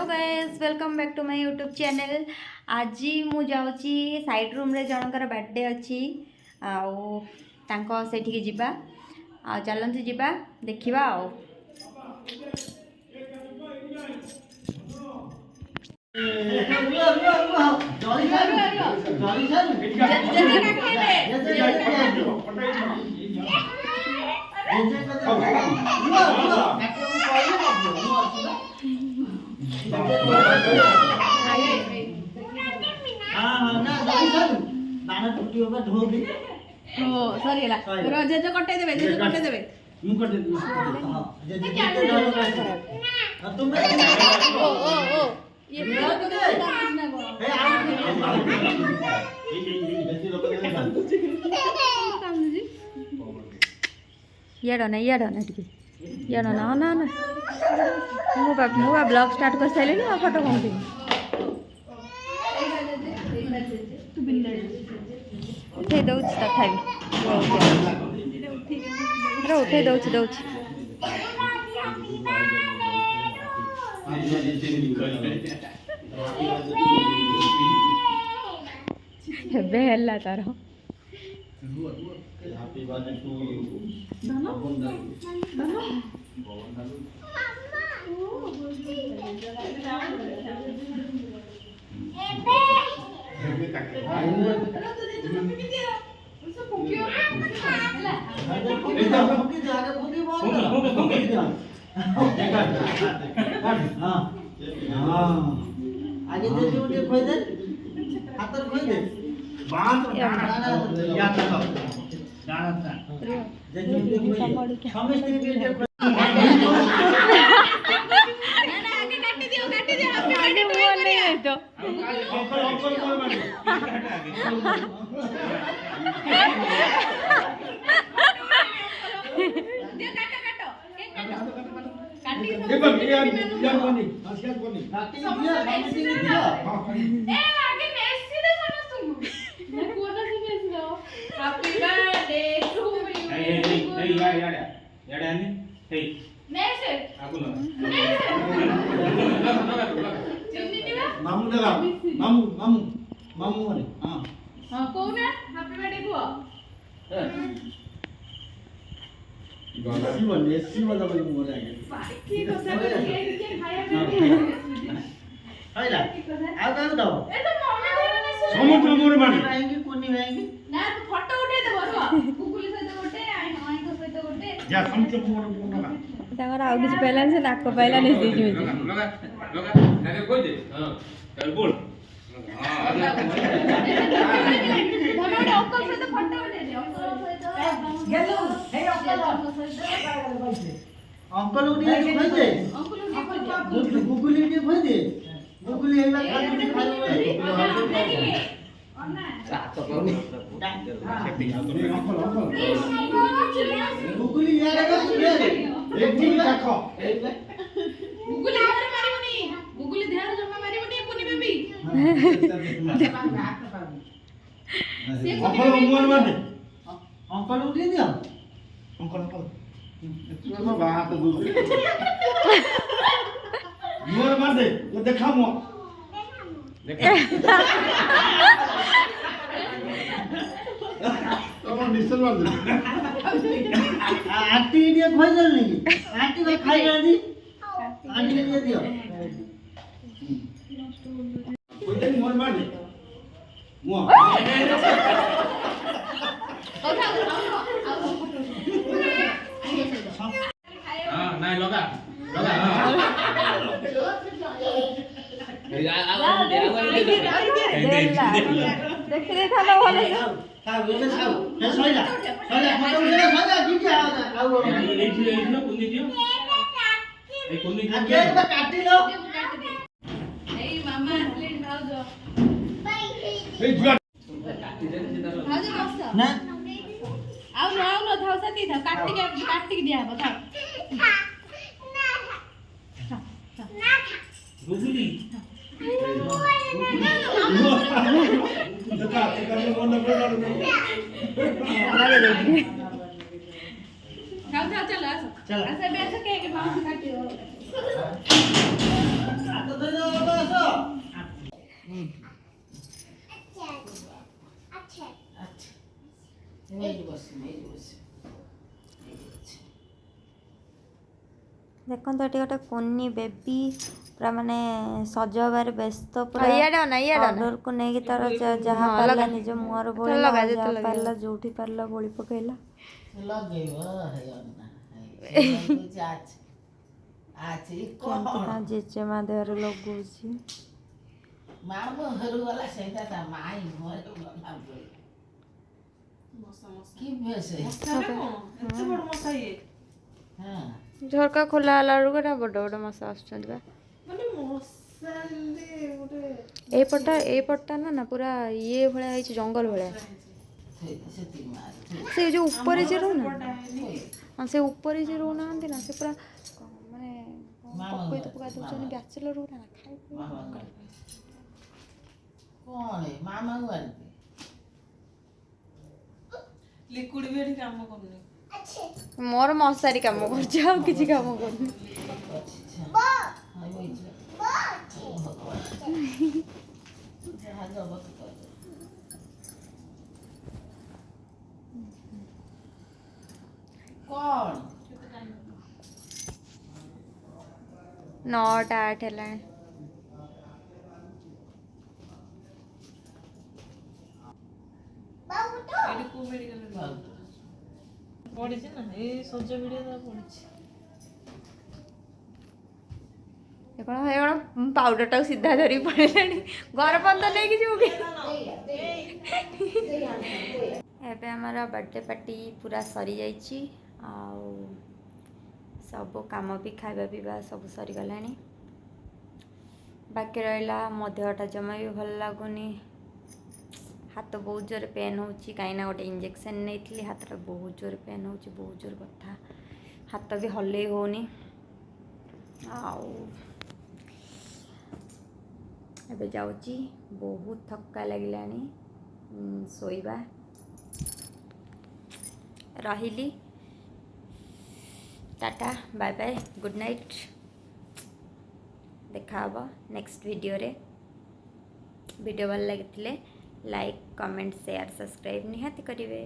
Guys welcome back to my YouTube channel. आज मु जाऊँगी साइड रूम रे जनकर बर्थडे अच्छी आठिकी जीवा आ चलती जीवा देखा आओ जेजे कटे देबे मु कटे देबे तुम ओ ओ ओ ये बहुत ना गो याडो ना टिके याडो ना ना ना मु ब्लॉग स्टार्ट कर साइले ना फोटो कोंती उठे दउछ तथापि उठे दउछ हेबे हल्ला तार हैप्पी बर्थडे टू यू आगे देखिए उठे खोई दे हाथ खोई दे बांध डाना या तो डाना था देखिए उठे समझते हैं वीडियो ना आगे काट दियो आगे बोल नहीं है तो अंकल बोल मार दे काटो काटी ये बन या कोनी आशिया कोनी काटी दिया ए आगे मेसी दे समझ मैं कोना से मेस लो हैप्पी बर्थडे टू यू ए याडा ने हे मेसे आगु ना चिन्नी दिवा मामू दगा मामू ने हां कोना हैप्पी बर्थडे को सीवन दबा मोर आगे की तो सब के खाया हैला आ दो ए तो मम्मी ने समझ मोर माने आएंगे कोनी आएंगे ना तो फोटो उठे दे बरो कुकुली सहित गोटे आई को सहित गोटे जा समझ मोर लगा तागर आउ किछ पहला से नाक पहला नहीं दे जी लगा आगे कोई दे हां चल बोल हां धमाड़े अंकल से तो फोटो उठे दे अंकल सहित गेलो हे अंकल उठी खोई दे गुगुली उठी खोई दे गुगुली हेला खाली खाली अन्ना तो कोनी गुगुली यार का एक दिन देखो गुगुली यार मारिबनी गुगुली ध्यान जमा मारिबनी कोनी बेबी अंकल मोन मार दे अंकल उठी दिया अंकल इसमें बात दूर मोर मार दे वो देखा मो देखा तो निश्चल मार दे आंटी ने खोई दे नहीं आंटी को खाई ना दी आंटी ने दे दियो कोई दिन मोर मार दे मो नहीं लगा देख देखा लो वाले खाओ ये खाओ है सोइला फोटो उठे सोइला की क्या आओ ए दियो कुनी दियो ए कुनी दियो के तो काटी लो ए मामा असली खाओ जो ए जुआ काटी दे सीधा लो ना आओ ना थाओ साथी था काट के दिया बता गुगुली देखा करने मन न पड़ा लगे दे खाओ चल ऐसे बैठ के माउस काटी ହାତ ଧରି ବାବା ଆସ। ଦେଖନ୍ତୁ ଏଠି ଗୋଟେ କୁନି ବେବି ପୁରା ମାନେ ସଜ ହବାରେ ବ୍ୟସ୍ତ ପୁରା ପାଉଡରକୁ ନେଇକି ତାର ଯାହା ପାରିଲା ନିଜ ମୁହଁରେ ବୋଳିଲା ଯାହା ପାରିଲା ଯୋଉଠି ପାରିଲା ବୋଳି ପକେଇଲା। କେମିତି ତା ଜେଜେମା ଦେହରେ ଲଗଉଛି। ଝରକା ଖୋଲା ହେଲା ବେଳକୁ ଏଟା ବଡ଼ ବଡ଼ ମଶା ଆସୁଛନ୍ତି ବା। ଏଇପଟଟା ନା ପୁରା ଇଏ ଭଳିଆ ହେଇଛି ଜଙ୍ଗଲ ଭଳିଆ। ସେ ଯୋଉ ଉପରେ ଯେ ରହୁନା ସେ ଉପରେ ଯେ ରହୁନାହାନ୍ତି ନା ସେ ପୁରା ମାନେ ପକେଇ ଦଉଛନ୍ତି ବ୍ୟାଚେଲର ଗୁଡ଼ା ନା ମୋର ମଶାରୀ କାମ କରୁଛି ଆଉ କିଛି କାମ କରୁନି। ନଅଟା 8 ହେଲାଣି। ପଡ଼ିଛି ନା ଏଇ ସଜ ଭିଡ଼ିଓ ପଡ଼ିଛି। କଣ ପାଉଡରଟାକୁ ସିଧା ଧରିକି ପଳେଇଲାଣି। ଘର ପର୍ଯ୍ୟନ୍ତ ନେଇକି ଯିବୁ କି? ଏବେ ଆମର ବର୍ଥଡେ ପାର୍ଟି ପୁରା ସରିଯାଇଛି ଆଉ ସବୁ କାମ ବି ଖାଇବା ପିଇବା ସବୁ ସରିଗଲାଣି। ବାକି ରହିଲା ମୋ ଦେହଟା ଜମା ବି ଭଲ ଲାଗୁନି। ହାତ ବହୁତ ଜୋରେ ପେନ୍ ହେଉଛି କାହିଁକିନା ଗୋଟେ ଇଞ୍ଜେକ୍ସନ୍ ନେଇଥିଲି। ହାତଟା ବହୁତ ଜୋରେ ପେନ୍ ହେଉଛି, ବହୁତ ଜୋରେ ବଥା। ହାତ ବି ହଲେଇ ହେଉନି। ଆଉ ଏବେ ଯାଉଛି, ବହୁତ ଥକା ଲାଗିଲାଣି, ଶୋଇବା। ରହିଲି, tata bye bye good night. देखा हबो नेक्स्ट वीडियो। वीडियो भल लगी लाइक कमेंट शेयर सब्सक्राइब निहाती करेंगे।